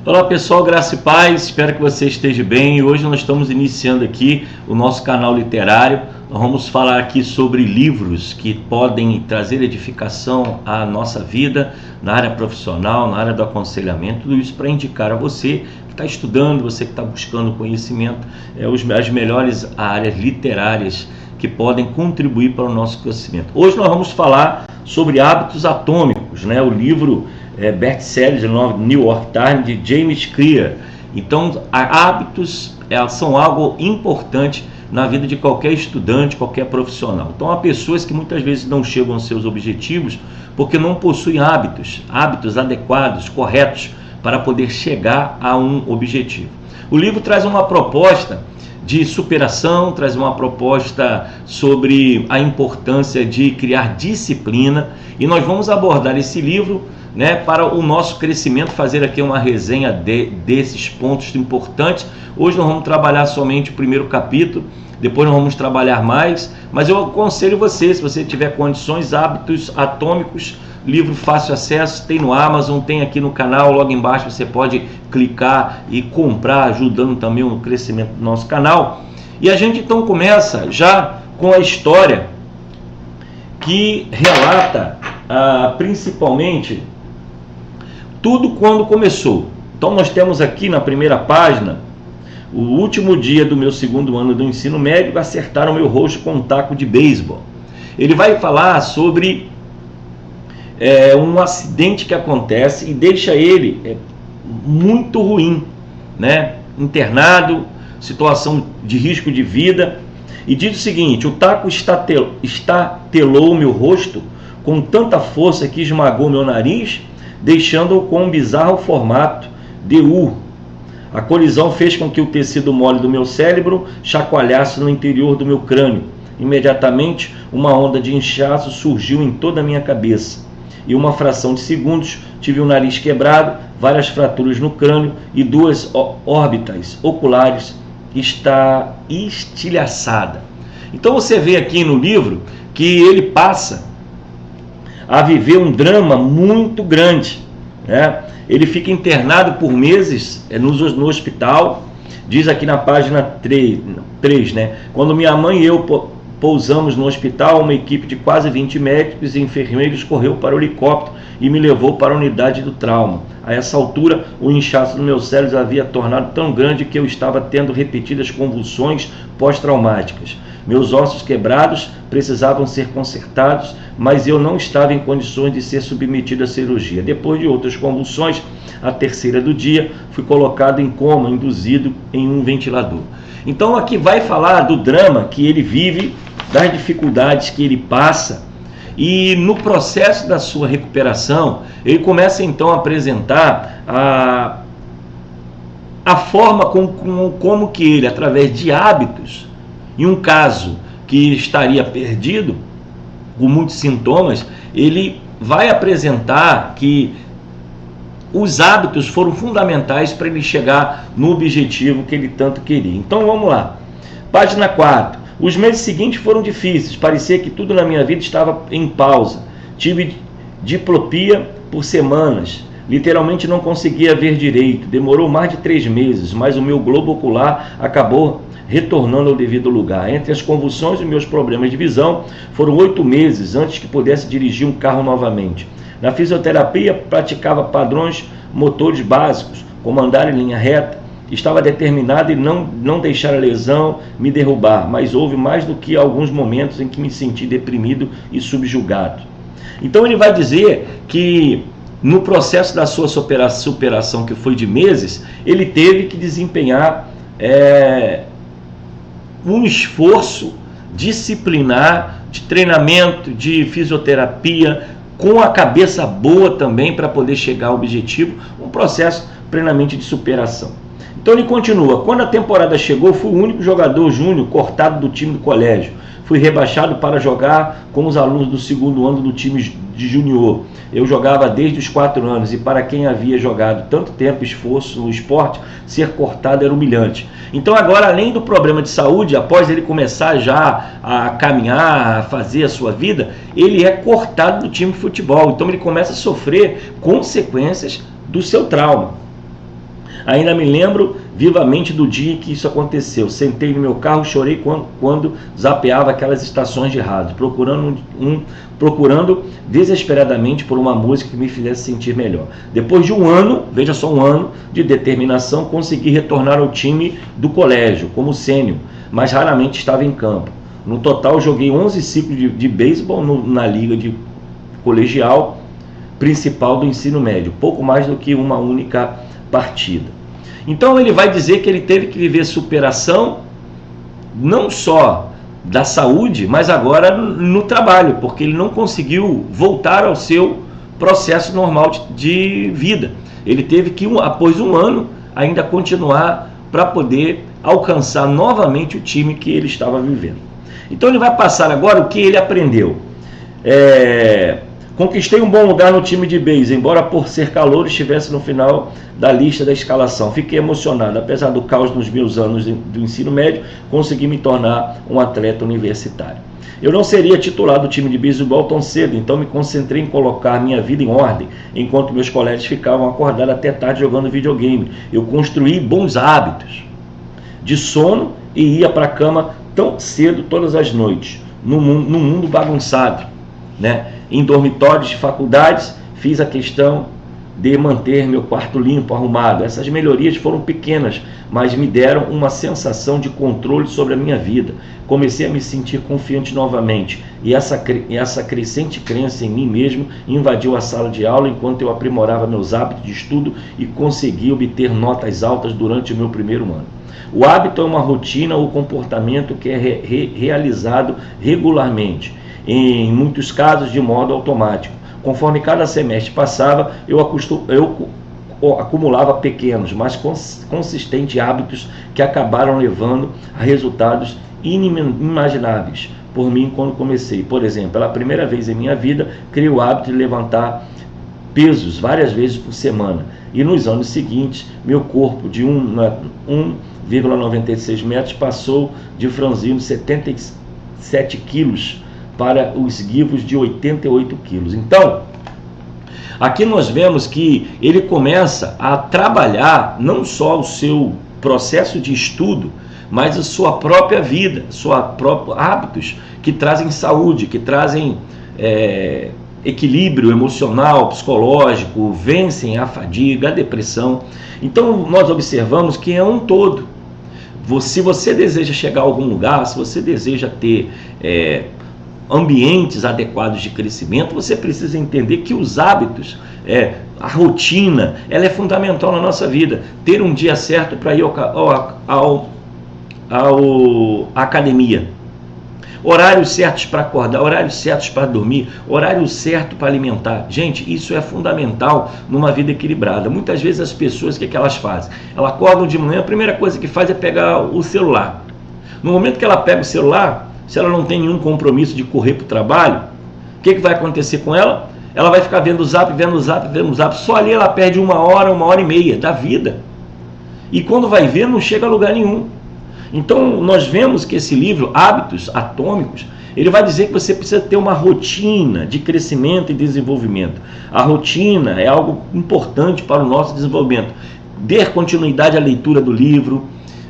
Olá pessoal, graça e paz, espero que você esteja bem. Hoje nós estamos iniciando aqui o nosso canal literário. Nós vamos falar aqui sobre livros que podem trazer edificação à nossa vida, na área profissional, na área do aconselhamento, tudo isso para indicar a você que está estudando, você que está buscando conhecimento, as melhores áreas literárias que podem contribuir para o nosso crescimento. Hoje nós vamos falar sobre hábitos atômicos, o livro best-seller do New York Times de James Clear. Então, hábitos são algo importante na vida de qualquer estudante, qualquer profissional. Então, há pessoas que muitas vezes não chegam aos seus objetivos porque não possuem hábitos adequados, corretos, para poder chegar a um objetivo. O livro traz uma proposta de superação, traz uma proposta sobre a importância de criar disciplina, e nós vamos abordar esse livro para o nosso crescimento, fazer aqui uma resenha desses pontos importantes. Hoje nós vamos trabalhar somente o primeiro capítulo, depois nós vamos trabalhar mais, mas eu aconselho você, se você tiver condições, Hábitos Atômicos, livro fácil acesso, tem no Amazon, tem aqui no canal, logo embaixo você pode clicar e comprar, ajudando também o crescimento do nosso canal. E a gente então começa já com a história que relata principalmente tudo quando começou. Então nós temos aqui na primeira página: o último dia do meu segundo ano do ensino médio, acertaram meu rosto com um taco de beisebol. Ele vai falar sobre um acidente que acontece e deixa ele muito ruim, internado, situação de risco de vida, e diz o seguinte: o taco estatelou meu rosto com tanta força que esmagou meu nariz, deixando-o com um bizarro formato de U. A colisão fez com que o tecido mole do meu cérebro chacoalhasse no interior do meu crânio. Imediatamente, uma onda de inchaço surgiu em toda a minha cabeça. Em uma fração de segundos, tive o nariz quebrado, várias fraturas no crânio e duas órbitas oculares estilhaçadas. Então você vê aqui no livro que ele passa a viver um drama muito grande. Ele fica internado por meses no hospital. Diz aqui na página 3, quando minha mãe e eu pousamos no hospital, uma equipe de quase 20 médicos e enfermeiros correu para o helicóptero e me levou para a unidade do trauma. A essa altura, o inchaço do meu cérebro havia tornado tão grande que eu estava tendo repetidas convulsões pós-traumáticas. Meus ossos quebrados precisavam ser consertados, mas eu não estava em condições de ser submetido à cirurgia. Depois de outras convulsões, a terceira do dia, fui colocado em coma, induzido em um ventilador. Então aqui vai falar do drama que ele vive, das dificuldades que ele passa, e no processo da sua recuperação, ele começa então a apresentar a forma como que ele, através de hábitos, em um caso que estaria perdido, com muitos sintomas, ele vai apresentar que os hábitos foram fundamentais para ele chegar no objetivo que ele tanto queria. Então vamos lá. Página 4. Os meses seguintes foram difíceis, parecia que tudo na minha vida estava em pausa. Tive diplopia por semanas, literalmente não conseguia ver direito. Demorou mais de 3 meses, mas o meu globo ocular acabou retornando ao devido lugar. Entre as convulsões e meus problemas de visão, foram 8 meses antes que pudesse dirigir um carro novamente. Na fisioterapia, praticava padrões motores básicos, como andar em linha reta. Estava determinado em não deixar a lesão me derrubar, mas houve mais do que alguns momentos em que me senti deprimido e subjugado. Então ele vai dizer que no processo da sua superação, que foi de meses, ele teve que desempenhar um esforço disciplinar, de treinamento, de fisioterapia, com a cabeça boa também para poder chegar ao objetivo, um processo plenamente de superação. Então ele continua: quando a temporada chegou, fui o único jogador júnior cortado do time do colégio. Fui rebaixado para jogar com os alunos do segundo ano do time de junior. Eu jogava desde os 4 anos e para quem havia jogado tanto tempo, esforço no esporte, ser cortado era humilhante. Então agora, além do problema de saúde, após ele começar já a caminhar, a fazer a sua vida, ele é cortado do time de futebol. Então ele começa a sofrer consequências do seu trauma. Ainda me lembro vivamente do dia em que isso aconteceu. Sentei no meu carro e chorei quando zapeava aquelas estações de rádio, procurando desesperadamente por uma música que me fizesse sentir melhor. Depois de um ano, veja só, um ano de determinação, consegui retornar ao time do colégio como sênior, mas raramente estava em campo. No total, joguei 11 ciclos de beisebol na liga de colegial principal do ensino médio, pouco mais do que uma única partida. Então ele vai dizer que ele teve que viver superação não só da saúde, mas agora no trabalho, porque ele não conseguiu voltar ao seu processo normal de vida. Ele teve que, após um ano, ainda continuar para poder alcançar novamente o time que ele estava vivendo. Então ele vai passar agora o que ele aprendeu. Conquistei um bom lugar no time de base, embora por ser calor estivesse no final da lista da escalação. Fiquei emocionado, apesar do caos nos meus anos do ensino médio, consegui me tornar um atleta universitário. Eu não seria titular do time de beisebol tão cedo, então me concentrei em colocar minha vida em ordem, enquanto meus colegas ficavam acordados até tarde jogando videogame. Eu construí bons hábitos de sono e ia para a cama tão cedo todas as noites, num mundo bagunçado, né? Em dormitórios de faculdades, fiz a questão de manter meu quarto limpo, arrumado. Essas melhorias foram pequenas, mas me deram uma sensação de controle sobre a minha vida. Comecei a me sentir confiante novamente, e essa crescente crença em mim mesmo invadiu a sala de aula enquanto eu aprimorava meus hábitos de estudo e consegui obter notas altas durante o meu primeiro ano. O hábito é uma rotina ou comportamento que é realizado regularmente, em muitos casos de modo automático. Conforme cada semestre passava, eu acumulava pequenos, mas consistentes hábitos que acabaram levando a resultados inimagináveis por mim quando comecei. Por exemplo, pela primeira vez em minha vida, criei o hábito de levantar pesos várias vezes por semana. E nos anos seguintes, meu corpo de 1,96 metros passou de franzino 77 quilos para os esguivos de 88 quilos. Então, aqui nós vemos que ele começa a trabalhar não só o seu processo de estudo, mas a sua própria vida, seus próprios hábitos que trazem saúde, que trazem equilíbrio emocional, psicológico, vencem a fadiga, a depressão. Então, nós observamos que é um todo. Se você deseja chegar a algum lugar, se você deseja ter ambientes adequados de crescimento, você precisa entender que os hábitos, a rotina, ela é fundamental na nossa vida. Ter um dia certo para ir à academia, horários certos para acordar, horários certos para dormir, horário certo para alimentar. Gente, isso é fundamental numa vida equilibrada. Muitas vezes as pessoas, o que elas fazem? Elas acordam de manhã, a primeira coisa que faz é pegar o celular. No momento que ela pega o celular, se ela não tem nenhum compromisso de correr para o trabalho, o que vai acontecer com ela? Ela vai ficar vendo o zap, só ali ela perde uma hora e meia da vida. E quando vai ver, não chega a lugar nenhum. Então, nós vemos que esse livro, Hábitos Atômicos, ele vai dizer que você precisa ter uma rotina de crescimento e desenvolvimento. A rotina é algo importante para o nosso desenvolvimento. Dar continuidade à leitura do livro,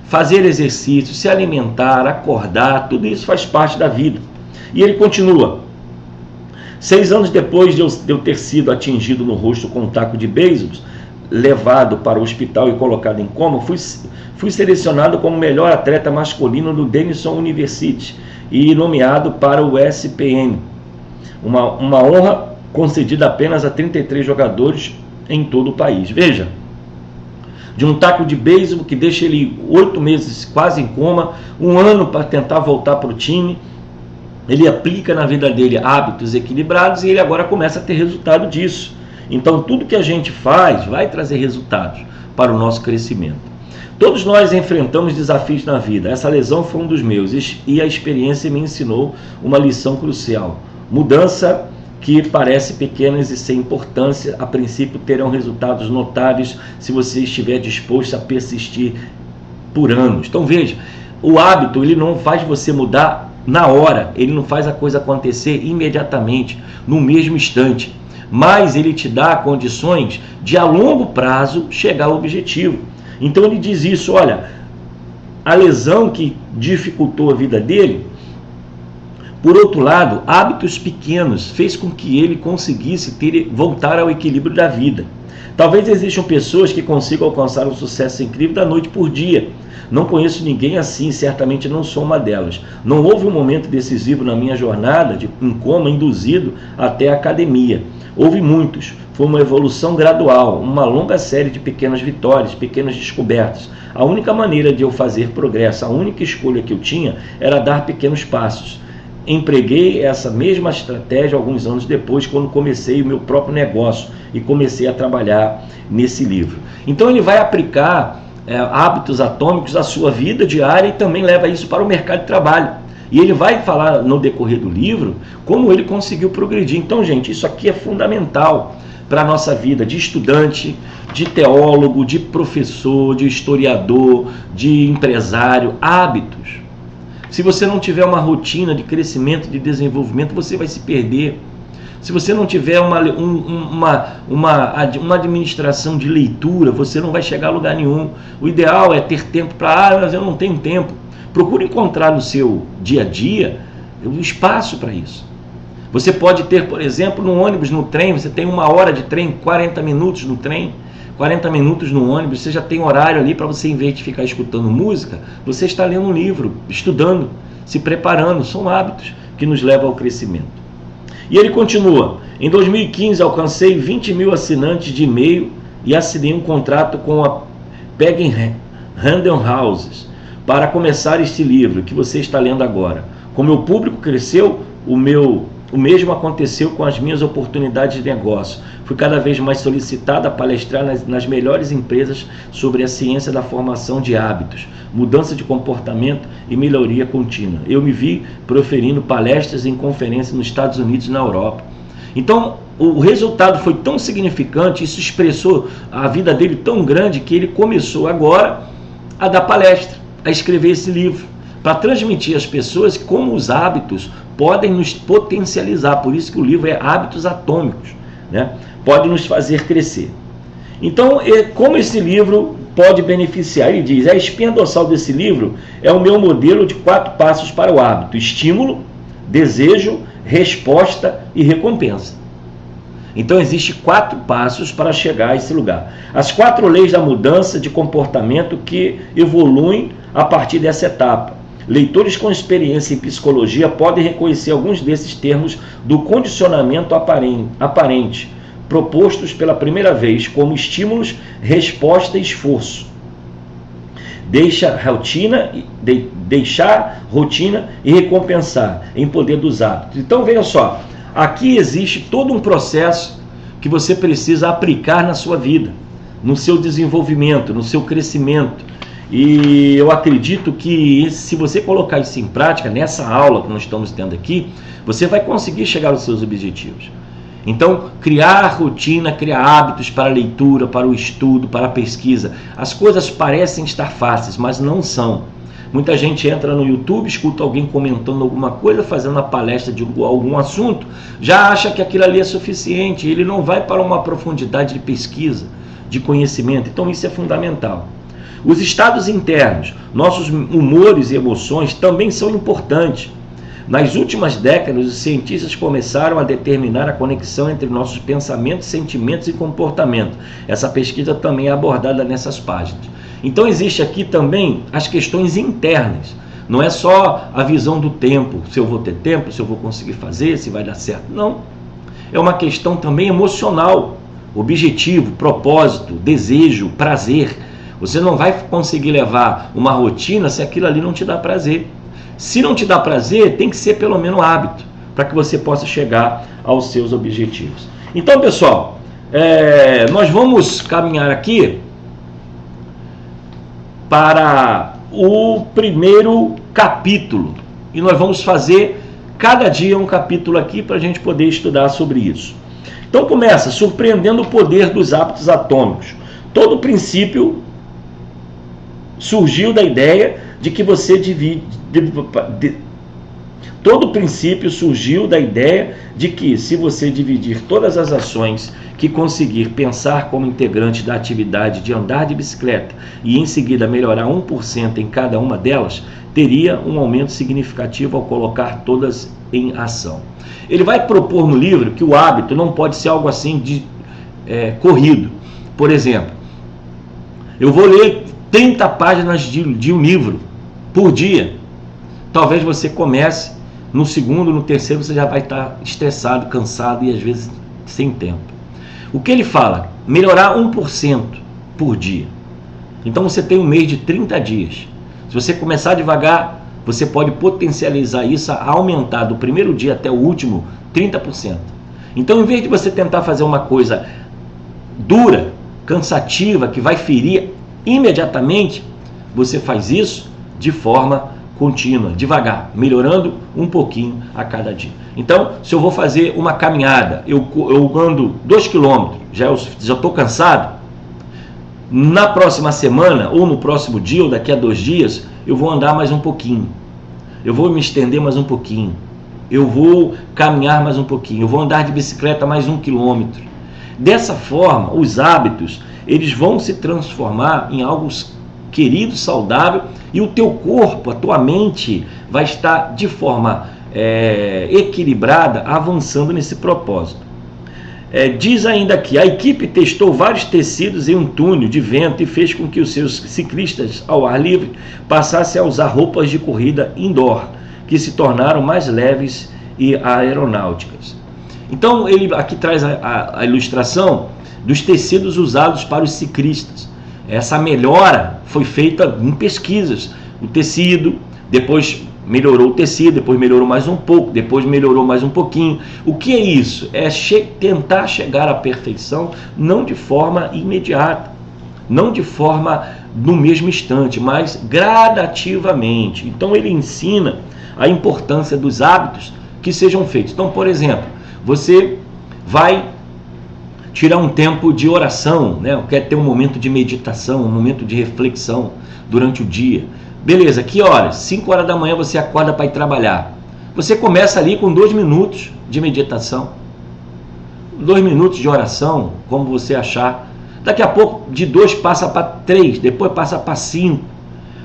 fazer exercício, se alimentar, acordar, tudo isso faz parte da vida. E ele continua. 6 anos depois de eu ter sido atingido no rosto com um taco de beisebol, levado para o hospital e colocado em coma, fui selecionado como melhor atleta masculino do Denison University e nomeado para o SPN, uma honra concedida apenas a 33 jogadores em todo o país. Veja, de um taco de beisebol que deixa ele 8 meses quase em coma, 1 ano para tentar voltar para o time, ele aplica na vida dele hábitos equilibrados e ele agora começa a ter resultado disso. Então tudo que a gente faz vai trazer resultados para o nosso crescimento. Todos nós enfrentamos desafios na vida. Essa lesão foi um dos meus e a experiência me ensinou uma lição crucial. Mudança que parece pequenas e sem importância, a princípio terão resultados notáveis se você estiver disposto a persistir por anos. Então veja, o hábito ele não faz você mudar na hora, ele não faz a coisa acontecer imediatamente, no mesmo instante, mas ele te dá condições de a longo prazo chegar ao objetivo. Então ele diz isso, olha, a lesão que dificultou a vida dele, por outro lado, hábitos pequenos fez com que ele conseguisse voltar ao equilíbrio da vida. Talvez existam pessoas que consigam alcançar um sucesso incrível da noite por dia. Não conheço ninguém assim, certamente não sou uma delas. Não houve um momento decisivo na minha jornada de um coma induzido até a academia. Houve muitos. Foi uma evolução gradual, uma longa série de pequenas vitórias, pequenas descobertas. A única maneira de eu fazer progresso, a única escolha que eu tinha era dar pequenos passos. Empreguei essa mesma estratégia alguns anos depois, quando comecei o meu próprio negócio e comecei a trabalhar nesse livro. Então ele vai aplicar hábitos atômicos à sua vida diária e também leva isso para o mercado de trabalho. E ele vai falar no decorrer do livro como ele conseguiu progredir. Então, gente, isso aqui é fundamental para a nossa vida de estudante, de teólogo, de professor, de historiador, de empresário. Hábitos. Se você não tiver uma rotina de crescimento, de desenvolvimento, você vai se perder. Se você não tiver uma administração de leitura, você não vai chegar a lugar nenhum. O ideal é ter tempo para, mas eu não tenho tempo. Procure encontrar no seu dia a dia um espaço para isso. Você pode ter, por exemplo, no ônibus, no trem, você tem 1 hora de trem, 40 minutos no trem, 40 minutos no ônibus, você já tem horário ali para você, em vez de ficar escutando música, você está lendo um livro, estudando, se preparando. São hábitos que nos levam ao crescimento. E ele continua: em 2015 alcancei 20 mil assinantes de e-mail e assinei um contrato com a Penguin Random Houses para começar este livro que você está lendo agora. Como meu público cresceu, o mesmo aconteceu com as minhas oportunidades de negócio. Fui cada vez mais solicitado a palestrar nas melhores empresas sobre a ciência da formação de hábitos, mudança de comportamento e melhoria contínua. Eu me vi proferindo palestras em conferências nos Estados Unidos e na Europa. Então, o resultado foi tão significante, isso expressou a vida dele tão grande, que ele começou agora a dar palestra, a escrever esse livro, para transmitir às pessoas como os hábitos podem nos potencializar. Por isso que o livro é Hábitos Atômicos, né? Pode nos fazer crescer. Então, como esse livro pode beneficiar? Ele diz: a espinha dorsal desse livro é o meu modelo de 4 passos para o hábito: estímulo, desejo, resposta e recompensa. Então, existem 4 passos para chegar a esse lugar. As 4 leis da mudança de comportamento que evoluem a partir dessa etapa. Leitores com experiência em psicologia podem reconhecer alguns desses termos do condicionamento aparente, propostos pela primeira vez como estímulos, resposta e esforço. Deixar rotina e recompensar em poder dos hábitos. Então, veja só, aqui existe todo um processo que você precisa aplicar na sua vida, no seu desenvolvimento, no seu crescimento. E eu acredito que se você colocar isso em prática, nessa aula que nós estamos tendo aqui, você vai conseguir chegar aos seus objetivos. Então, criar rotina, criar hábitos para a leitura, para o estudo, para a pesquisa. As coisas parecem estar fáceis, mas não são. Muita gente entra no YouTube, escuta alguém comentando alguma coisa, fazendo uma palestra de algum assunto, já acha que aquilo ali é suficiente, ele não vai para uma profundidade de pesquisa, de conhecimento. Então isso é fundamental. Os estados internos, nossos humores e emoções também são importantes. Nas últimas décadas, os cientistas começaram a determinar a conexão entre nossos pensamentos, sentimentos e comportamento. Essa pesquisa também é abordada nessas páginas. Então existe aqui também as questões internas. Não é só a visão do tempo, se eu vou ter tempo, se eu vou conseguir fazer, se vai dar certo. Não. É uma questão também emocional. Objetivo, propósito, desejo, prazer. Você não vai conseguir levar uma rotina se aquilo ali não te dá prazer. Se não te dá prazer, tem que ser pelo menos um hábito, para que você possa chegar aos seus objetivos. Então, pessoal, nós vamos caminhar aqui para o primeiro capítulo. E nós vamos fazer cada dia um capítulo aqui para a gente poder estudar sobre isso. Então começa, surpreendendo o poder dos hábitos atômicos. Todo o princípio surgiu da ideia de que você Todo o princípio surgiu da ideia de que, se você dividir todas as ações que conseguir pensar como integrante da atividade de andar de bicicleta e em seguida melhorar 1% em cada uma delas, teria um aumento significativo ao colocar todas em ação. Ele vai propor no livro que o hábito não pode ser algo assim de corrido. Por exemplo, eu vou ler 30 páginas de um livro por dia. Talvez você comece, no segundo, no terceiro você já vai estar estressado, cansado e às vezes sem tempo. O que ele fala? Melhorar 1% por dia. Então você tem um mês de 30 dias. Se você começar devagar, você pode potencializar isso a aumentar do primeiro dia até o último 30%. Então, em vez de você tentar fazer uma coisa dura, cansativa, que vai ferir imediatamente, você faz isso de forma contínua, devagar, melhorando um pouquinho a cada dia. Então, se eu vou fazer uma caminhada, eu ando 2 km, já estou cansado, na próxima semana, ou no próximo dia, ou daqui a 2 dias, eu vou andar mais um pouquinho, eu vou me estender mais um pouquinho, eu vou caminhar mais um pouquinho, eu vou andar de bicicleta mais 1 km. Dessa forma, os hábitos, eles vão se transformar em algo querido, saudável, e o teu corpo, a tua mente vai estar de forma equilibrada, avançando nesse propósito. Diz ainda que a equipe testou vários tecidos em um túnel de vento e fez com que os seus ciclistas ao ar livre passassem a usar roupas de corrida indoor, que se tornaram mais leves e aeronáuticas. Então ele aqui traz a ilustração dos tecidos usados para os ciclistas. Essa melhora foi feita em pesquisas. O tecido, depois melhorou o tecido, depois melhorou mais um pouco, depois melhorou mais um pouquinho. O que é isso? É tentar chegar à perfeição, não de forma imediata, não de forma no mesmo instante, mas gradativamente. Então ele ensina a importância dos hábitos que sejam feitos. Então, por exemplo, você vai tirar um tempo de oração, né? Quer ter um momento de meditação, um momento de reflexão durante o dia. Beleza, que horas? 5 horas da manhã você acorda para ir trabalhar. Você começa ali com 2 minutos de meditação, 2 minutos de oração, como você achar. Daqui a pouco de 2 passa para 3, depois passa para 5.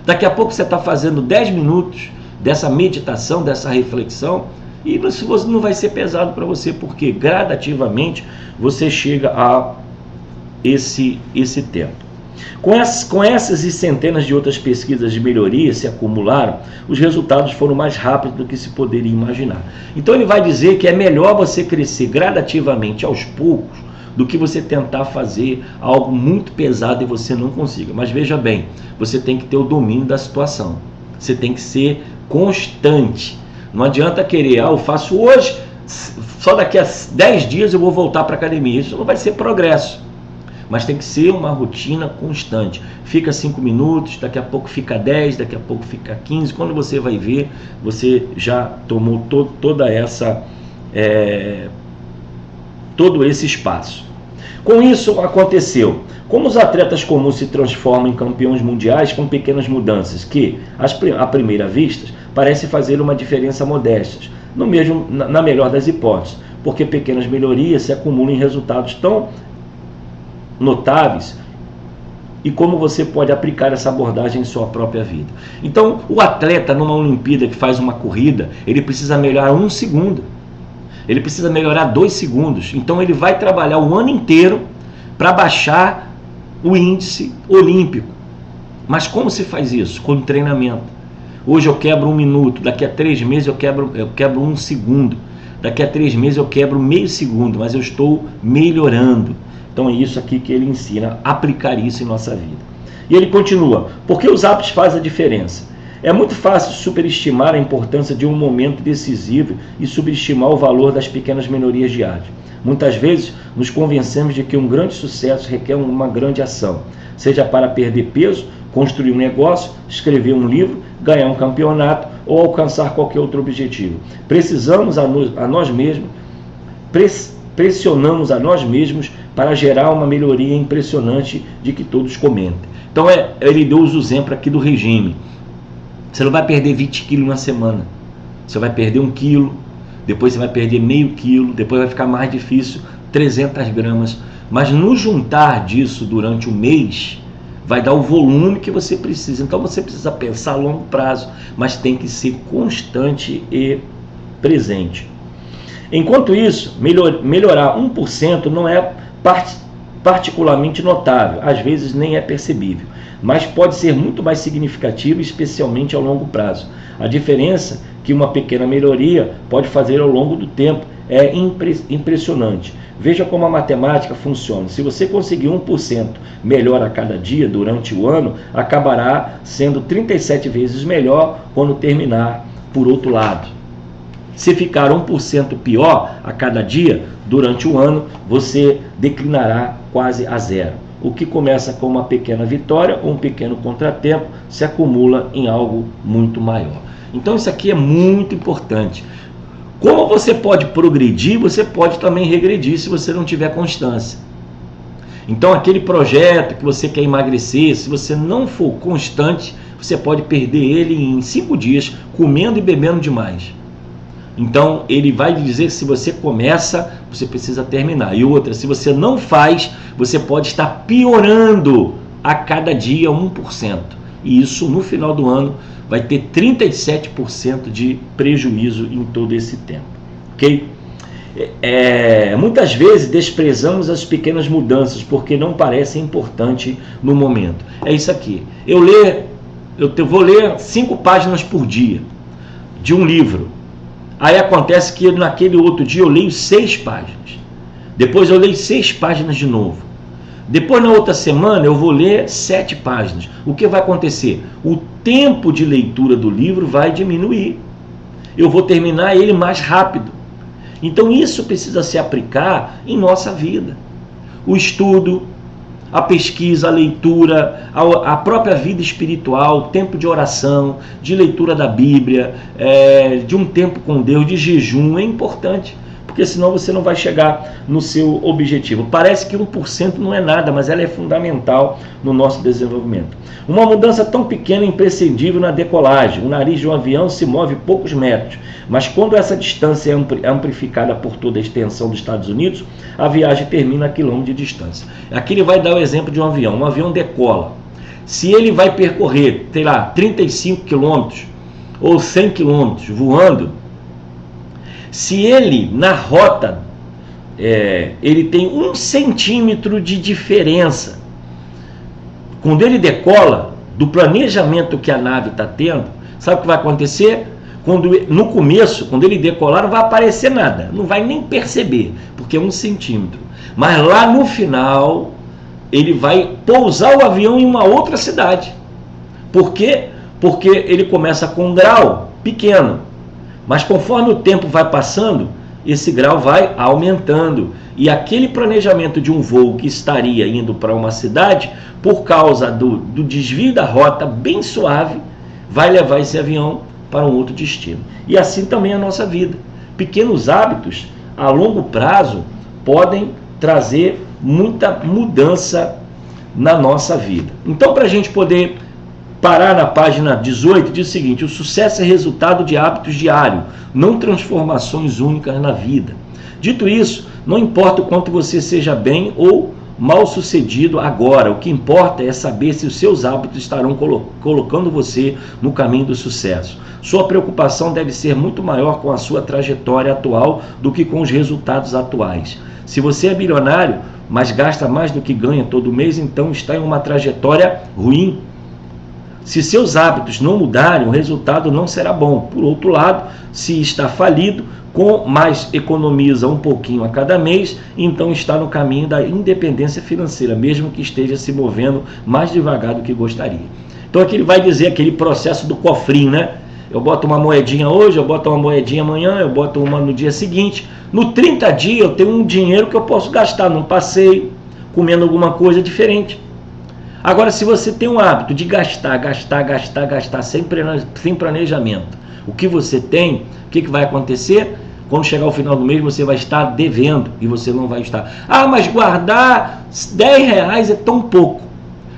Daqui a pouco você está fazendo 10 minutos dessa meditação, dessa reflexão, e isso não vai ser pesado para você, porque gradativamente você chega a esse tempo. Com essas e centenas de outras pesquisas de melhoria se acumularam, os resultados foram mais rápidos do que se poderia imaginar. Então ele vai dizer que é melhor você crescer gradativamente aos poucos do que você tentar fazer algo muito pesado e você não consiga. Mas veja bem, você tem que ter o domínio da situação. Você tem que ser constante. Não adianta querer, eu faço hoje, só daqui a 10 dias eu vou voltar para a academia. Isso não vai ser progresso. Mas tem que ser uma rotina constante. Fica 5 minutos, daqui a pouco fica 10, daqui a pouco fica 15. Quando você vai ver, você já tomou todo esse espaço. Com isso aconteceu. Como os atletas comuns se transformam em campeões mundiais com pequenas mudanças que, à primeira vista, parecem fazer uma diferença modesta, na melhor das hipóteses, porque pequenas melhorias se acumulam em resultados tão notáveis, e como você pode aplicar essa abordagem em sua própria vida. Então, o atleta numa Olimpíada que faz uma corrida, ele precisa melhorar 1 segundo, ele precisa melhorar 2 segundos, então ele vai trabalhar o ano inteiro para baixar o índice olímpico. Mas como se faz isso? Com treinamento. Hoje eu quebro 1 minuto, daqui a 3 meses eu quebro 1 segundo, daqui a 3 meses eu quebro meio segundo, mas eu estou melhorando. Então é isso aqui que ele ensina, aplicar isso em nossa vida. E ele continua, porque os hábitos fazem a diferença. É muito fácil superestimar a importância de um momento decisivo e subestimar o valor das pequenas melhorias diárias. Muitas vezes nos convencemos de que um grande sucesso requer uma grande ação, seja para perder peso, construir um negócio, escrever um livro, ganhar um campeonato ou alcançar qualquer outro objetivo. Pressionamos a nós mesmos para gerar uma melhoria impressionante de que todos comentem. Então ele deu os exemplos aqui do regime. Você não vai perder 20 quilos na semana. você vai perder 1 quilo, depois você vai perder meio quilo, depois vai ficar mais difícil, 300 gramas. Mas no juntar disso durante um mês, vai dar o volume que você precisa. Então você precisa pensar a longo prazo, mas tem que ser constante e presente. Enquanto isso, melhorar 1% não é particularmente notável, às vezes nem é percebível, mas pode ser muito mais significativo, especialmente ao longo prazo. A diferença que uma pequena melhoria pode fazer ao longo do tempo é impressionante. Veja como a matemática funciona. Se você conseguir 1% melhor a cada dia durante o ano, acabará sendo 37 vezes melhor quando terminar por outro lado. Se ficar 1% pior a cada dia durante o ano, você declinará quase a zero. O que começa com uma pequena vitória ou um pequeno contratempo se acumula em algo muito maior. Então isso aqui é muito importante. Como você pode progredir, você pode também regredir se você não tiver constância. Então aquele projeto que você quer emagrecer, se você não for constante, você pode perder ele em 5 dias, comendo e bebendo demais. Então ele vai dizer que se você começa, você precisa terminar. E outra, se você não faz, você pode estar piorando a cada dia 1%. E isso no final do ano vai ter 37% de prejuízo em todo esse tempo. Ok? Muitas vezes desprezamos as pequenas mudanças porque não parecem importantes no momento. É isso aqui. Eu vou ler 5 páginas por dia de um livro. Aí acontece que naquele outro dia eu leio 6 páginas. Depois eu leio 6 páginas de novo. Depois na outra semana eu vou ler 7 páginas. O que vai acontecer? O tempo de leitura do livro vai diminuir. Eu vou terminar ele mais rápido. Então isso precisa se aplicar em nossa vida. O estudo, a pesquisa, a leitura, a própria vida espiritual, tempo de oração, de leitura da Bíblia, de um tempo com Deus, de jejum, é importante. Porque senão você não vai chegar no seu objetivo. Parece que 1% não é nada, mas ela é fundamental no nosso desenvolvimento. Uma mudança tão pequena é imprescindível na decolagem. O nariz de um avião se move poucos metros, mas quando essa distância é amplificada por toda a extensão dos Estados Unidos, a viagem termina a quilômetros de distância. Aqui ele vai dar o exemplo de um avião. Um avião decola. Se ele vai percorrer, sei lá, 35 quilômetros ou 100 quilômetros voando, se ele, na rota, ele tem 1 centímetro de diferença, quando ele decola, do planejamento que a nave está tendo, sabe o que vai acontecer? No começo, quando ele decolar, não vai aparecer nada, não vai nem perceber, porque é 1 centímetro. Mas lá no final, ele vai pousar o avião em uma outra cidade. Por quê? Porque ele começa com um grau pequeno. Mas conforme o tempo vai passando, esse grau vai aumentando. E aquele planejamento de um voo que estaria indo para uma cidade, por causa do desvio da rota bem suave, vai levar esse avião para um outro destino. E assim também a nossa vida. Pequenos hábitos, a longo prazo, podem trazer muita mudança na nossa vida. Então, para a gente poder parar na página 18, diz o seguinte: o sucesso é resultado de hábitos diários, não transformações únicas na vida. Dito isso, não importa o quanto você seja bem ou mal sucedido agora, o que importa é saber se os seus hábitos estarão colocando você no caminho do sucesso. Sua preocupação deve ser muito maior com a sua trajetória atual do que com os resultados atuais. Se você é bilionário, mas gasta mais do que ganha todo mês, então está em uma trajetória ruim. Se seus hábitos não mudarem, o resultado não será bom. Por outro lado, se está falido, mas economiza um pouquinho a cada mês, então está no caminho da independência financeira, mesmo que esteja se movendo mais devagar do que gostaria. Então aqui ele vai dizer aquele processo do cofrinho, né? Eu boto uma moedinha hoje, eu boto uma moedinha amanhã, eu boto uma no dia seguinte. No 30 dias eu tenho um dinheiro que eu posso gastar num passeio, comendo alguma coisa diferente. Agora, se você tem um hábito de gastar sem planejamento, o que você tem, o que vai acontecer? Quando chegar ao final do mês, você vai estar devendo e você não vai estar. Ah, mas guardar R$10 é tão pouco.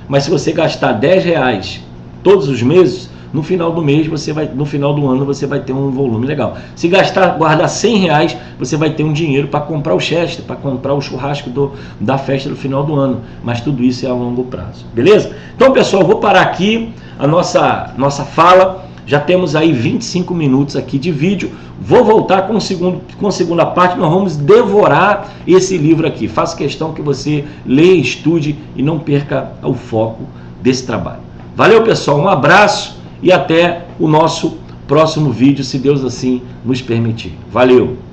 Mas se você gastar R$10 todos os meses, no final do mês no final do ano você vai ter um volume legal. Se guardar R$100, você vai ter um dinheiro para comprar o Chester, para comprar o churrasco da festa do final do ano. Mas tudo isso é a longo prazo, beleza? Então, pessoal, eu vou parar aqui a nossa fala. Já temos aí 25 minutos aqui de vídeo. Vou voltar com a segunda parte. Nós vamos devorar esse livro aqui. Faço questão que você leia, estude e não perca o foco desse trabalho. Valeu, pessoal. Um abraço e até o nosso próximo vídeo, se Deus assim nos permitir. Valeu!